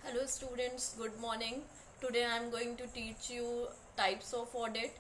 Hello students, good morning. Today I am going to teach you types of audit.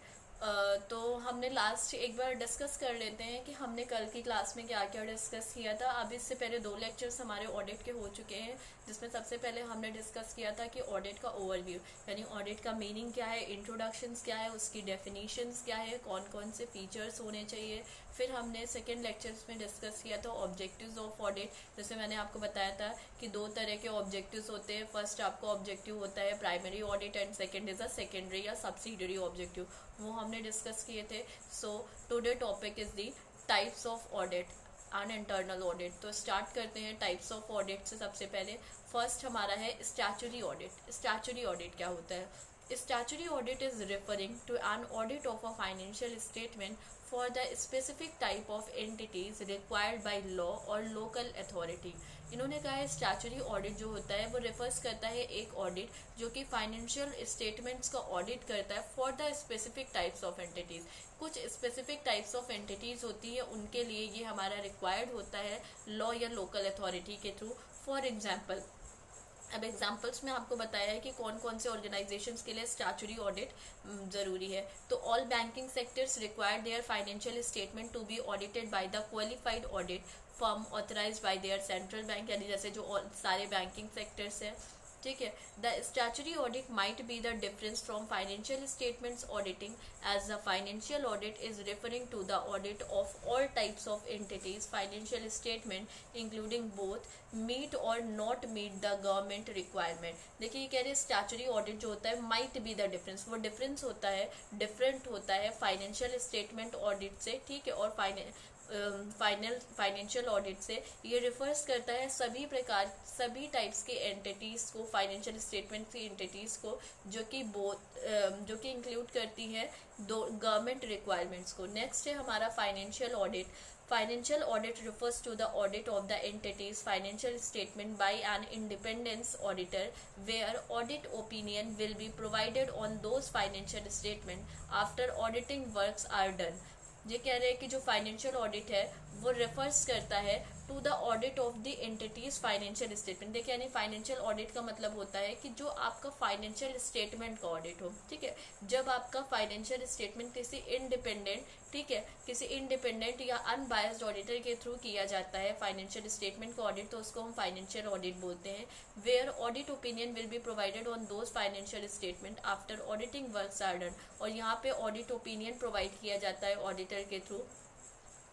तो हमने last एक बार discuss कर लेते हैं कि हमने कल की क्लास में क्या क्या डिस्कस किया था। अब इससे पहले 2 लेक्चर्स हमारे ऑडिट के हो चुके हैं, जिसमें सबसे पहले हमने डिस्कस किया था कि ऑडिट का ओवरव्यू, यानी ऑडिट का मीनिंग क्या है, इंट्रोडक्शंस क्या है, उसकी डेफिनेशंस क्या है, कौन कौन से फीचर्स होने चाहिए। फिर हमने सेकेंड लेक्चर्स में डिस्कस किया था ऑब्जेक्टिव्स ऑफ ऑडिट। जैसे मैंने आपको बताया था कि 2 तरह के ऑब्जेक्टिव्स होते हैं। फर्स्ट आपका ऑब्जेक्टिव होता है primary audit and second is a secondary या सब्सिडरी ऑब्जेक्टिव, वो हमने डिस्कस किए थे। So today topic is the types of audit and internal audit. तो स्टार्ट करते हैं टाइप्स ऑफ ऑडिट से। सबसे पहले फर्स्ट हमारा है स्टैचुटरी ऑडिट। स्टैचुटरी ऑडिट क्या होता है? Statutory audit is referring to an audit of a financial statement for the specific type of entities required by law or local authority। इन्होंने कहा है स्टैचुटरी ऑडिट जो होता है वो रेफर्स करता है एक ऑडिट जो कि फाइनेंशियल स्टेटमेंट्स का ऑडिट करता है for the specific types of entities. कुछ स्पेसिफिक टाइप्स ऑफ एंटिटीज होती है, उनके लिए ये हमारा रिक्वायर्ड होता है लॉ या लोकल अथॉरिटी के थ्रू। फॉर एग्जाम्पल, अब एग्जाम्पल्स में आपको बताया है कि कौन कौन से ऑर्गेनाइजेशंस के लिए स्टैचुटरी ऑडिट ज़रूरी है। तो all banking sectors require their financial statement to be audited by the qualified audit firm authorised by their central bank, यानी जैसे जो सारे बैंकिंग सेक्टर्स हैं, ठीक है। The statutory audit might be the difference from financial statements auditing, as the financial audit is referring to the audit of all types of entities financial statement including both meet or not meet the government requirement. देखिए ये कह रहे हैं statutory audit जो होता है might be the difference, वो difference होता है, डिफरेंट होता है फाइनेंशियल स्टेटमेंट ऑडिट से, ठीक है, और फाइनेंशियल ऑडिट से। ये रिफर्स करता है सभी टाइप्स की एंटिटीज को, फाइनेंशियल स्टेटमेंट की एंटिटीज को, जो कि इंक्लूड करती है दो गवर्नमेंट रिक्वायरमेंट्स को। नेक्स्ट है हमारा financial audit. Financial audit refers to the audit of the entity's financial statement by an independent auditor, where audit opinion will be provided on those financial statements after auditing works are done। ये कह रहे हैं कि जो financial audit है वो refers करता है to the audit of the entities financial statement. देखिए यानी फाइनेंशियल ऑडिट का मतलब होता है कि जो आपका फाइनेंशियल स्टेटमेंट का ऑडिट हो, ठीक है। जब आपका फाइनेंशियल स्टेटमेंट किसी इंडिपेंडेंट, ठीक है, किसी इंडिपेंडेंट या अनबायस्ड ऑडिटर के थ्रू किया जाता है फाइनेंशियल स्टेटमेंट का ऑडिट, तो उसको हम फाइनेंशियल ऑडिट बोलते हैं। Where audit opinion will be provided on those financial statement after auditing works are done. और यहाँ पे ऑडिट ओपिनियन प्रोवाइड किया जाता है ऑडिटर के थ्रू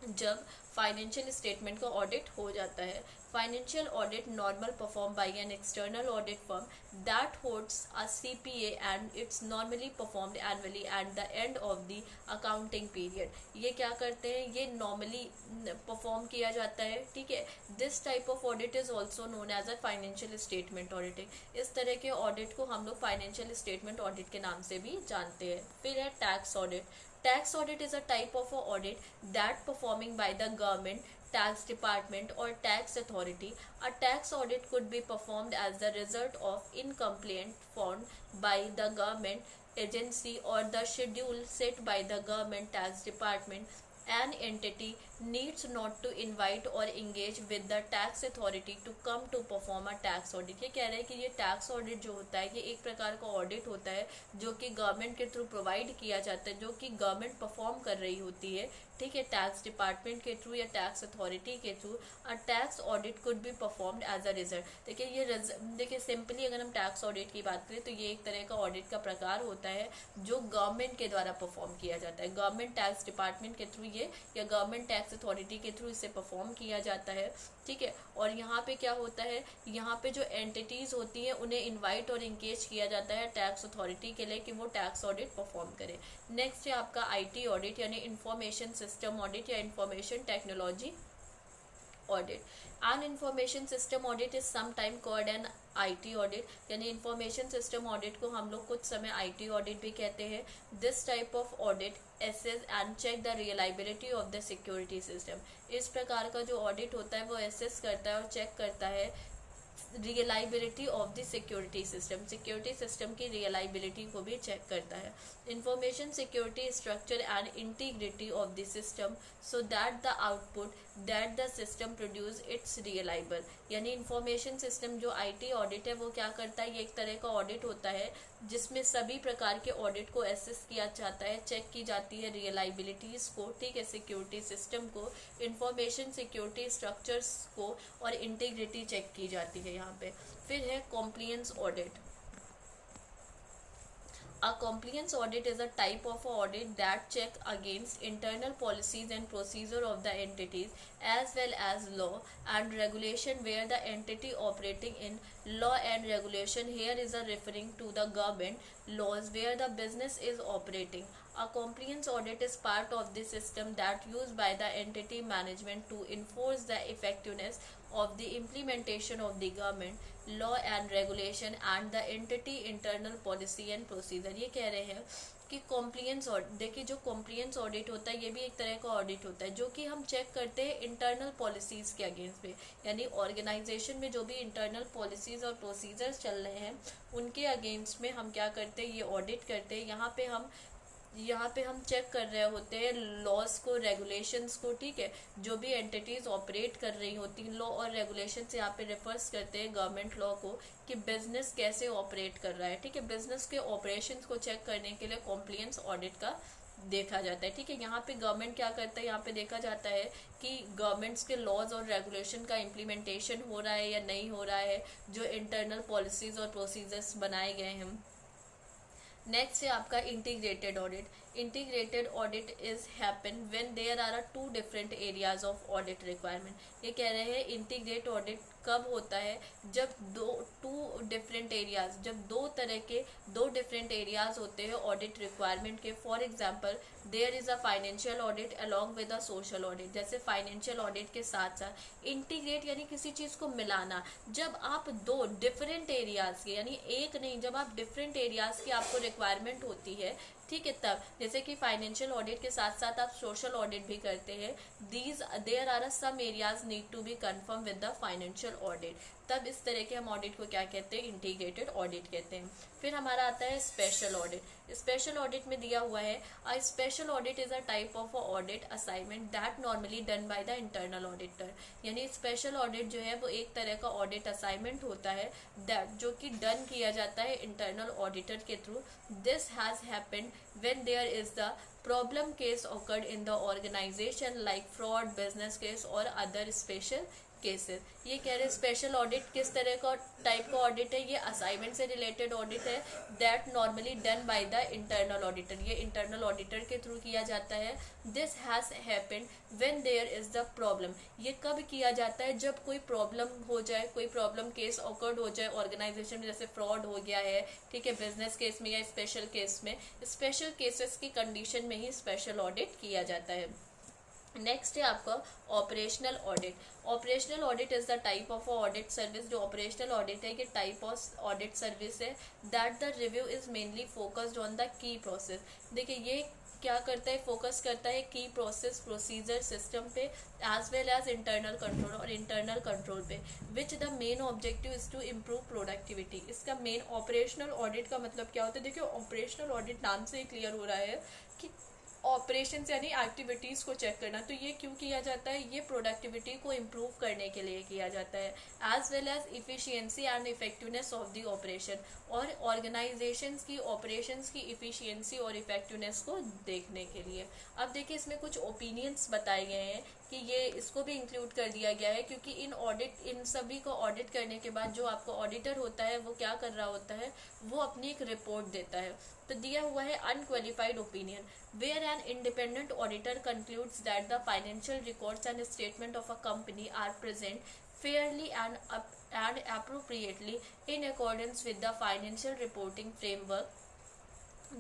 जब फाइनेंशियल स्टेटमेंट का ऑडिट हो जाता है। Financial audit normal perform by N external audit firm that holds a CPA and it's normally performed annually at the end of the accounting period. ये क्या करते हैं, ये नॉर्मली परफॉर्म किया जाता है, ठीक है। This type of audit is also known as a financial statement auditing. इस तरह के ऑडिट को हम लोग फाइनेंशियल स्टेटमेंट ऑडिट के नाम से भी जानते हैं। फिर है tax audit. Tax audit is a type of a audit that performing by the government, tax department or tax authority. A tax audit could be performed as the result of incomplete found by the government agency or the schedule set by the government tax department. An entity needs not to invite or engage with the tax authority to come to perform a tax audit। ये कह रहे हैं कि ये tax audit जो होता है ये एक प्रकार का ऑडिट होता है जो कि गवर्नमेंट के थ्रू प्रोवाइड किया जाता है, जो कि गवर्नमेंट परफॉर्म कर रही होती है, ठीक है, टैक्स डिपार्टमेंट के थ्रू या टैक्स अथॉरिटी के through. A tax audit could be performed as a result. देखिए सिंपली अगर हम टैक्स ऑडिट की बात करें तो ये एक तरह का ऑडिट का प्रकार होता है जो गवर्नमेंट के द्वारा परफॉर्म किया जाता है, गवर्नमेंट टैक्स डिपार्टमेंट के थ्रू ये या गवर्नमेंट टैक्स अथॉरिटी के थ्रू इसे परफॉर्म किया जाता है, ठीक है। और यहाँ पे क्या होता है, यहाँ पे जो एंटिटीज होती हैं उन्हें इनवाइट और इंगेज किया जाता है टैक्स अथॉरिटी के लिए कि वो टैक्स ऑडिट परफॉर्म करे। नेक्स्ट है आपका आईटी ऑडिट यानी इंफॉर्मेशन सिस्टम ऑडिट या information technology audit. An information system audit is sometime called an IT audit, यानी इंफॉर्मेशन सिस्टम ऑडिट को हम लोग कुछ समय आईटी ऑडिट भी कहते हैं। This type of audit assess and check the reliability of the security system. इस प्रकार का जो ऑडिट होता है वो एसेस करता है और चेक करता है reliability of the security system की रियलाइबिलिटी को भी चेक करता है। Information security structure and integrity of the system so that the output that the system produce it's reliable. यानी इंफॉर्मेशन सिस्टम जो आईटी ऑडिट है वो क्या करता है, ये एक तरह का ऑडिट होता है जिसमें सभी प्रकार के ऑडिट को एसेस किया जाता है, चेक की जाती है रियलाइबिलिटीज को, ठीक है, सिक्योरिटी सिस्टम को, इंफॉर्मेशन सिक्योरिटी स्ट्रक्चर्स को और इंटीग्रिटी चेक की जाती है यहाँ पे। फिर है compliance audit. A compliance audit is a type of audit that check against internal policies and procedure of the entities as well as law and regulation where the entity operating in law and regulation here is a referring to the government laws where the business is operating. A compliance audit is part of the system that used by the entity management to enforce the effectiveness of the implementation of the government law and regulation and the entity internal policy and procedure। ये कह रहे हैं कि compliance audit, देखिए जो compliance audit होता है ये भी एक तरह का ऑडिट होता है जो कि हम चेक करते हैं इंटरनल पॉलिसीज के अगेंस्ट पे, यानी ऑर्गेनाइजेशन में जो भी इंटरनल पॉलिसीज और प्रोसीजर्स चल रहे हैं उनके अगेंस्ट में हम क्या करते हैं, ये ऑडिट करते हैं। यहाँ पे हम चेक कर रहे होते हैं लॉज को, रेगुलेशंस को, ठीक है, जो भी एंटिटीज ऑपरेट कर रही होती हैं। लॉ और रेगुलेशन से यहाँ पे रेफर्स करते हैं गवर्नमेंट लॉ को कि बिजनेस कैसे ऑपरेट कर रहा है, ठीक है। बिजनेस के ऑपरेशंस को चेक करने के लिए कॉम्प्लियंस ऑडिट का देखा जाता है, ठीक है। यहाँ पे गवर्नमेंट क्या करता है, यहाँ पे देखा जाता है कि गवर्नमेंट्स के लॉज और रेगुलेशन का इम्प्लीमेंटेशन हो रहा है या नहीं हो रहा है, जो इंटरनल पॉलिसीज और प्रोसीजर्स बनाए गए हैं। नेक्स्ट है आपका integrated audit. Integrated audit is happen when there are two different areas of audit requirement. ये कह रहे हैं इंटीग्रेट ऑडिट कब होता है, जब टू डिफरेंट एरियाज, जब दो डिफरेंट एरियाज होते हैं ऑडिट रिक्वायरमेंट के। For example there is a financial audit along with a social audit. जैसे फाइनेंशियल ऑडिट के साथ साथ इंटीग्रेट यानी किसी चीज को मिलाना। जब आप दो डिफरेंट एरियाज के, यानी एक नहीं, जब आप डिफरेंट एरियाज की आपको रिक्वायरमेंट होती है, ठीक है, तब जैसे कि फाइनेंशियल ऑडिट के साथ साथ आप सोशल ऑडिट भी करते हैं। There are some areas need to be confirm with the financial audit. तब इस तरह के हम ऑडिट को क्या कहते हैं, इंटीग्रेटेड ऑडिट कहते हैं। फिर हमारा आता है स्पेशल ऑडिट। स्पेशल ऑडिट में दिया हुआ है a special audit is a type of audit assignment that normally done by the internal auditor. यानी स्पेशल ऑडिट जो है वो एक तरह का ऑडिट असाइनमेंट होता है दैट जो कि डन किया जाता है इंटरनल ऑडिटर के through. This has happened when there is the problem case occurred in the organization like fraud, business case और other special केसेस। ये कह रहे स्पेशल ऑडिट किस तरह का टाइप का ऑडिट है, ये असाइनमेंट से रिलेटेड ऑडिट है that normally done by the internal auditor. ये इंटरनल ऑडिटर के थ्रू किया जाता है। This has happened when there is the problem. ये कब किया जाता है, जब कोई प्रॉब्लम हो जाए, कोई प्रॉब्लम केस ऑकर्ड हो जाए ऑर्गेनाइजेशन में, जैसे फ्रॉड हो गया है, ठीक है, बिजनेस केस में या स्पेशल केस में। स्पेशल केसेस की कंडीशन में ही स्पेशल ऑडिट किया जाता है। नेक्स्ट है आपका operational audit. Operational audit is the type of audit service. जो ऑपरेशनल ऑडिट है ये टाइप ऑफ ऑडिट सर्विस है that the review is mainly focused on the key process. देखिए ये क्या करता है, फोकस करता है की प्रोसेस, प्रोसीजर, सिस्टम पे as well as internal control और इंटरनल कंट्रोल पे, which the main objective is to improve productivity. इसका मेन ऑपरेशनल ऑडिट का मतलब क्या होता है, देखिए ऑपरेशनल ऑडिट नाम से ही क्लियर हो रहा है कि ऑपरेशन यानी एक्टिविटीज़ को चेक करना। तो ये क्यों किया जाता है, ये प्रोडक्टिविटी को इम्प्रूव करने के लिए किया जाता है, as well as efficiency and effectiveness of the operation, और ऑर्गेनाइजेशंस की ऑपरेशंस की इफिशियंसी और इफेक्टिवनेस को देखने के लिए। अब देखिए इसमें कुछ ओपिनियंस बताए गए हैं कि ये इसको भी इंक्लूड कर दिया गया है क्योंकि इन सभी को ऑडिट करने के बाद जो आपका ऑडिटर होता है वो क्या कर रहा होता है, वो अपनी एक रिपोर्ट देता है। तो दिया हुआ है unqualified opinion where an independent auditor concludes that the financial records and statement of a company are present fairly and appropriately in accordance with the financial reporting framework.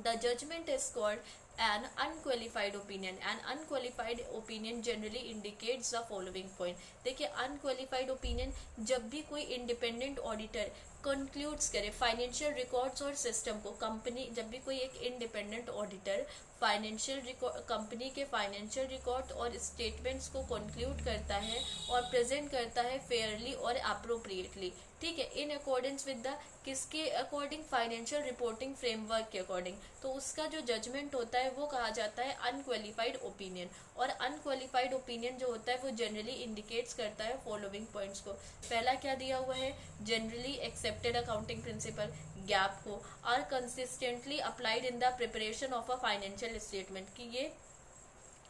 The judgment is called an unqualified opinion. An unqualified opinion generally indicates the following point. देखिए unqualified opinion जब भी कोई independent auditor concludes करे financial records और system को, company जब भी कोई एक इंडिपेंडेंट ऑडिटर कंपनी के फाइनेंशियल रिकॉर्ड और स्टेटमेंट्स को कंक्लूड करता है और प्रेजेंट करता है फेयरली और अप्रोप्रिएटली, ठीक है, इन अकॉर्डेंस विद द किसके अकॉर्डिंग, फाइनेंशियल रिपोर्टिंग फ्रेमवर्क के अकॉर्डिंग। तो उसका जो जजमेंट होता है वो कहा जाता है अनक्वालिफाइड ओपिनियन। और अनक्वालिफाइड ओपिनियन जो होता है वो जनरली इंडिकेट्स करता है फॉलोइंग पॉइंट्स को। पहला क्या दिया हुआ है, generally accepted accounting principle GAAP को are consistently applied in the preparation of a financial statement, कि ये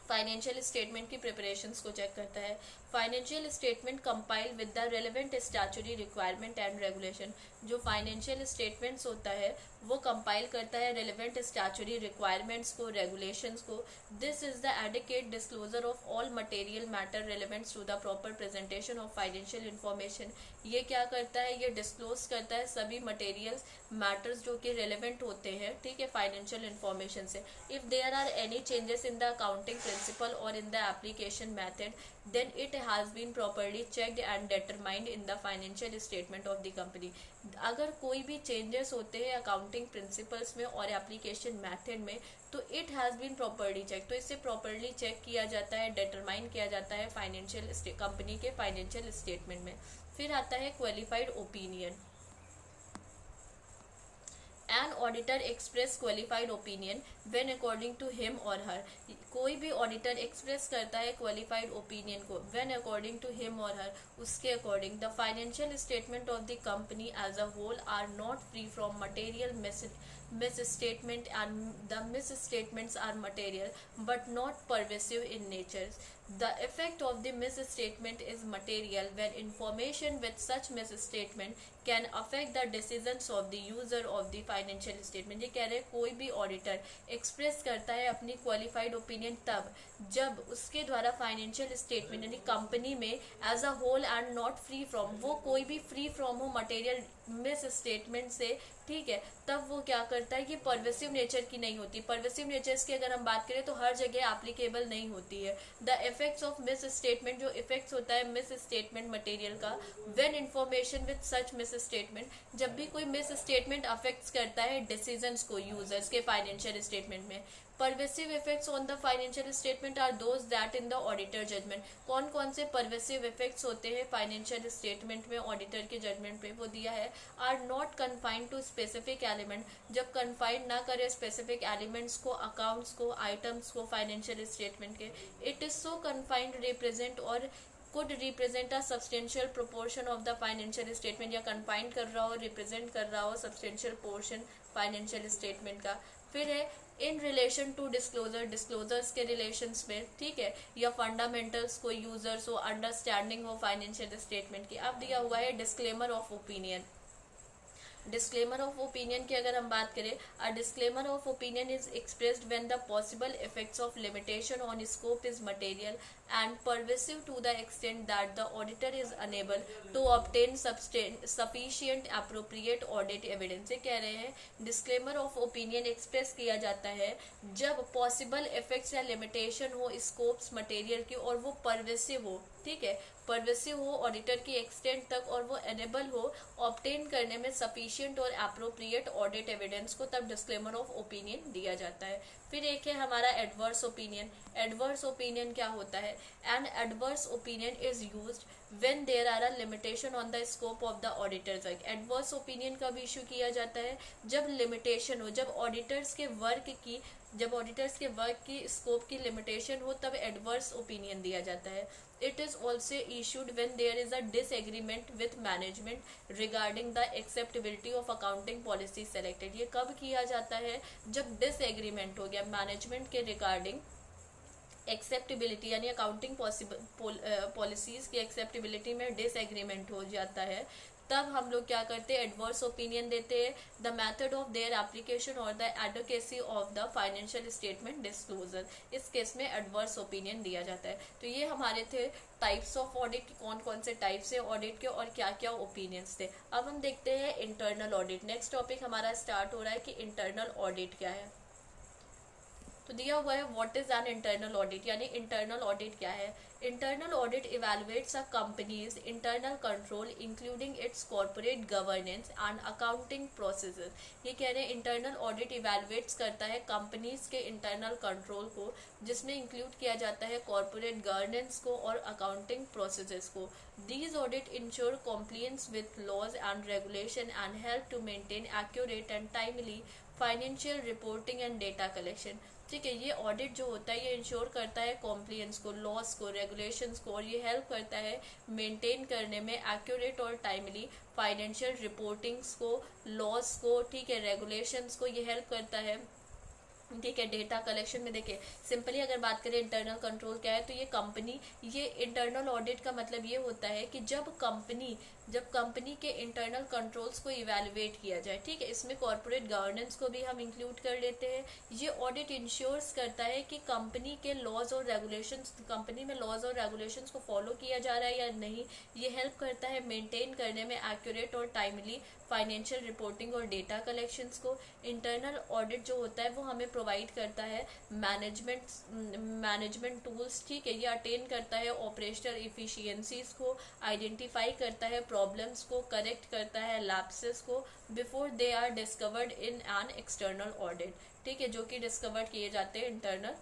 फाइनेंशियल स्टेटमेंट की प्रिपरेशंस को चेक करता है। Financial statement compile with the relevant statutory requirement and regulation, जो फाइनेंशियल स्टेटमेंट्स होता है वो कंपाइल करता है रेलेवेंट स्टैट्यूटरी रिक्वायरमेंट्स को, रेगुलेशंस को। This is the adequate disclosure of all material matter relevants to the proper presentation of financial information. ये क्या करता है, ये डिस्क्लोज करता है सभी मटेरियल मैटर्स जो कि रेलेवेंट होते हैं, ठीक है, फाइनेंशियल इन्फॉर्मेशन से। If there are any changes in the accounting principle or in the application method, then it has been properly checked and determined in the financial statement of the company। अगर कोई भी changes होते हैं accounting principles में और application method में, तो it has been properly check, तो इससे प्रॉपर्ली चेक किया जाता है, डिटरमाइन किया जाता है फाइनेंशियल कंपनी के फाइनेंशियल स्टेटमेंट में। फिर आता है qualified opinion. An auditor express qualified opinion when according to him और हर, कोई भी ऑडिटर एक्सप्रेस करता है क्वालिफाइड ओपिनियन को व्हेन अकॉर्डिंग टू हिम और हर, उसके अकॉर्डिंग the financial statement of the company as a whole are not free from material misstatement and the misstatements are material but not pervasive in nature. The effect of the misstatement is material when information with such misstatement can affect the decisions of the user of the financial statement। ये कह रहे हैं कोई भी auditor express करता है अपनी qualified opinion तब जब उसके द्वारा फाइनेंशियल स्टेटमेंट यानी कंपनी में as a whole and not free from, वो कोई भी फ्री फ्रॉम हो मटेरियल मिस स्टेटमेंट से, ठीक है, तब वो क्या करता है, ये परवेसिव नेचर की नहीं होती। परवेसिव नेचर्स की अगर हम बात करें तो हर जगह एप्लीकेबल नहीं होती है। The effects of miss statement, जो इफेक्ट्स होता है मिस स्टेटमेंट मटेरियल का, when information with such miss statement, जब भी कोई मिस स्टेटमेंट अफेक्ट्स करता है डिसीजंस को यूजर्स के फाइनेंशियल स्टेटमेंट में। Pervasive effects on the financial statement are those that in the auditor judgement. कौन कौन से परवेसिव इफेक्ट्स होते हैं फाइनेंशियल स्टेटमेंट में ऑडिटर के जजमेंट पे, वो दिया है। Are not confined to specific element, जब कन्फाइंड ना करे स्पेसिफिक एलिमेंट्स को, अकाउंट्स को, आइटम्स को फाइनेंशियल स्टेटमेंट के। It is so confined represent और could represent a substantial proportion of the financial statement, या कन्फाइंड कर रहा हो, रिप्रेजेंट कर रहा हो सब्सटेंशियल पोर्शन फाइनेंशियल स्टेटमेंट का। फिर है in relation to disclosure, disclosures के रिलेशंस में, ठीक है, या फंडामेंटल्स को यूजर्स हो, अंडरस्टैंडिंग हो फाइनेंशियल स्टेटमेंट की। अब दिया हुआ है disclaimer of opinion. Disclaimer of opinion की अगर हम बात करें, a disclaimer of opinion is expressed when the possible effects of limitation on scope is material and pervasive to the extent that the auditor is unable to obtain sufficient appropriate audit evidence। ये कह रहे हैं disclaimer of opinion express किया जाता है जब possible effects या limitation हो स्कोप्स मटेरियल की और वो परवेसिव हो, ठीक है, परवेसिव हो ऑडिटर की एक्सटेंट तक और वो एनेबल हो ऑब्टेन करने में सफिशिएंट और अप्रोप्रिएट ऑडिट एविडेंस को, तब डिस्क्लेमर ऑफ ओपिनियन दिया जाता है। फिर एक है हमारा एडवर्स ओपिनियन। एडवर्स ओपिनियन क्या होता है, an adverse opinion is used when there are a limitation on the scope of the auditor's work. Adverse opinion कब इशू किया जाता है, जब लिमिटेशन हो, जब ऑडिटर्स के वर्क की स्कोप की लिमिटेशन हो, तब एडवर्स ओपिनियन दिया जाता है। It is also issued when there is a disagreement with management regarding the acceptability of accounting policy selected. ये कब किया जाता है, जब डिसएग्रीमेंट हो गया मैनेजमेंट के रिगार्डिंग एक्सेप्टेबिलिटी यानी अकाउंटिंग पॉलिसीज की एक्सेप्टेबिलिटी में डिसएग्रीमेंट हो जाता है, तब हम लोग क्या करते हैं, एडवर्स ओपिनियन देते हैं। The method of their application or the advocacy of the financial statement disclosure, इस केस में एडवर्स ओपिनियन दिया जाता है। तो ये हमारे थे टाइप्स ऑफ ऑडिट, कौन कौन से टाइप्स है ऑडिट के और क्या क्या ओपिनियंस थे। अब हम देखते हैं इंटरनल ऑडिट। नेक्स्ट टॉपिक हमारा स्टार्ट हो रहा है कि इंटरनल ऑडिट क्या है। तो दिया हुआ है what is an internal audit, यानी इंटरनल ऑडिट क्या है। Internal audit evaluates a companies internal control including it's corporate governance and accounting processes. ये कह रहे हैं इंटरनल ऑडिट इवेलुएट्स करता है कंपनीज के इंटरनल कंट्रोल को, जिसमें इंक्लूड किया जाता है कॉर्पोरेट गवर्नेंस को और अकाउंटिंग प्रोसेसेस को। These audit ensure compliance with laws and regulation and help to maintain accurate and timely financial reporting and data collection। ठीक है, ये ऑडिट जो होता है ये इंश्योर करता है कॉम्प्लियंस को, लॉस को, रेगुलेशंस को, और ये हेल्प करता है मेंटेन करने में एक्यूरेट और टाइमली फाइनेंशियल रिपोर्टिंग्स को, लॉस को, ठीक है, रेगुलेशंस को, ये हेल्प करता है। ठीक है, डेटा कलेक्शन में देखिए सिंपली अगर बात करें इंटरनल कंट्रोल क्या है, तो ये कंपनी, ये इंटरनल ऑडिट का मतलब ये होता है कि जब कंपनी के इंटरनल कंट्रोल्स को इवेलुएट किया जाए। ठीक है, इसमें कॉर्पोरेट गवर्नेंस को भी हम इंक्लूड कर लेते हैं। ये ऑडिट इंश्योर्स करता है कि कंपनी के लॉज और रेगुलेशंस, कंपनी में लॉज और रेगुलेशंस को फॉलो किया जा रहा है या नहीं। ये हेल्प करता है मेंटेन करने में एक्यूरेट और टाइमली फाइनेंशियल रिपोर्टिंग और डेटा कलेक्शंस को। इंटरनल ऑडिट जो होता है वो हमें प्रोवाइड करता है मैनेजमेंट टूल्स। ठीक है, ये अटेन करता है ऑपरेशनल इफिशियंसीज को, आइडेंटिफाई करता है प्रॉब्लम्स को, करेक्ट करता है लैप्सेस को before they are discovered in an external audit. ठीक है, जो कि डिस्कवर किए जाते हैं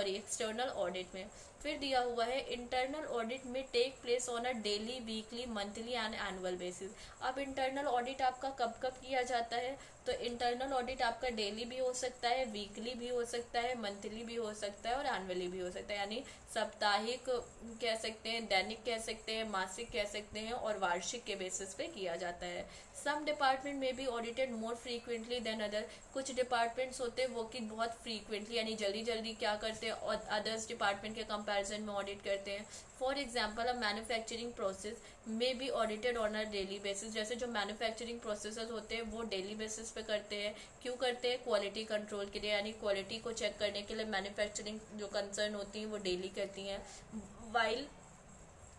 एक्सटर्नल ऑडिट में। फिर दिया हुआ है इंटरनल ऑडिट में take place on a daily, weekly, monthly and annual basis. अब इंटरनल ऑडिट आपका कब कब किया जाता है, तो इंटरनल ऑडिट आपका डेली भी हो सकता है, वीकली भी हो सकता है, मंथली भी हो सकता है और एनुअली भी हो सकता है। यानी साप्ताहिक कह सकते हैं, दैनिक कह सकते हैं, मासिक कह सकते हैं और वार्षिक के बेसिस पे किया जाता है। सम डिपार्टमेंट में भी audited more frequently than other. कुछ डिपार्टमेंट्स होते हैं वो कि बहुत फ्रीक्वेंटली यानी जल्दी जल्दी क्या करते हैं और अदर्स डिपार्टमेंट के कंपैरिजन में ऑडिट करते हैं। For example a manufacturing process may be audited on a daily basis. जैसे जो मैन्युफैक्चरिंग प्रोसेसेस होते हैं वो डेली बेसिस पे करते हैं। क्यों करते हैं? क्वालिटी कंट्रोल के लिए, यानी क्वालिटी को चेक करने के लिए मैन्युफैक्चरिंग जो कंसर्न होती हैं वो डेली करती हैं। While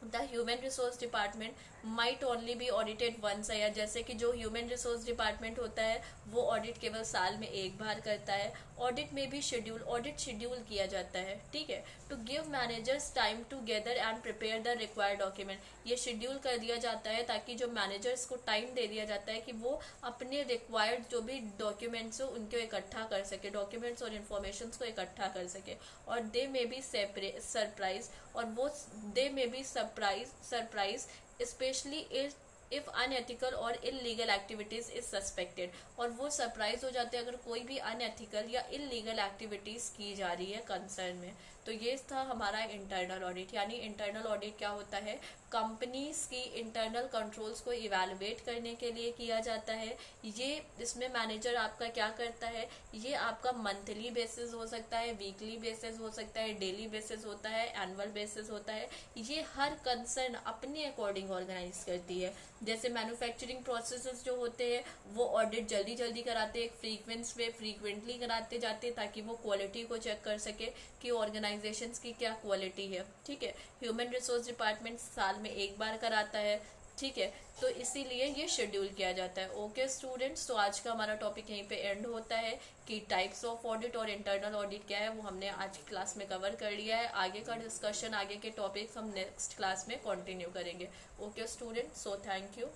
the human resource department might only be audited once year. जैसे कि जो ह्यूमन रिसोर्स डिपार्टमेंट होता है वो ऑडिट केवल साल में एक बार करता है। ऑडिट में भी ऑडिट शेड्यूल किया जाता है। ठीक है, to give managers time to gather and prepare the required document. ये शेड्यूल कर दिया जाता है ताकि जो मैनेजर्स को टाइम दे दिया जाता है कि वो अपने रिक्वायर्ड जो भी डॉक्यूमेंट्स हो उनको इकट्ठा कर सके, डॉक्यूमेंट्स और इन्फॉर्मेशन को इकट्ठा कर सके। और दे मे बी सरप्राइज, और वो they may be surprise specially if unethical or illegal activities is suspected. और वो सरप्राइज हो जाते हैं अगर कोई भी अनएथिकल या इलीगल एक्टिविटीज की जा रही है कंसर्न में। तो ये था हमारा इंटरनल ऑडिट। यानी इंटरनल ऑडिट क्या होता है? कंपनीज की इंटरनल कंट्रोल्स को इवेलुएट करने के लिए किया जाता है। ये इसमें मैनेजर आपका क्या करता है? ये आपका मंथली बेसिस हो सकता है, वीकली बेसिस हो सकता है, डेली बेसिस होता है, एनुअल बेसिस होता है। ये हर कंसर्न अपने अकॉर्डिंग ऑर्गेनाइज करती है। जैसे मैन्युफैक्चरिंग प्रोसेसेस जो होते हैं वो ऑडिट जल्दी जल्दी कराते हैं, फ्रीक्वेंटली कराते जाते हैं ताकि वो क्वालिटी को चेक कर सके कि ऑर्गेनाइजेशंस की क्या क्वालिटी है। ठीक है, ह्यूमन रिसोर्स डिपार्टमेंट साल में एक बार कराता है। ठीक है, तो इसीलिए ये शेड्यूल किया जाता है। ओके स्टूडेंट्स, तो आज का हमारा टॉपिक यहीं पे एंड होता है कि टाइप्स ऑफ ऑडिट और इंटरनल ऑडिट क्या है वो हमने आज की क्लास में कवर कर लिया है। आगे का डिस्कशन, आगे के टॉपिक्स हम नेक्स्ट क्लास में कंटिन्यू करेंगे। Okay students, so thank you.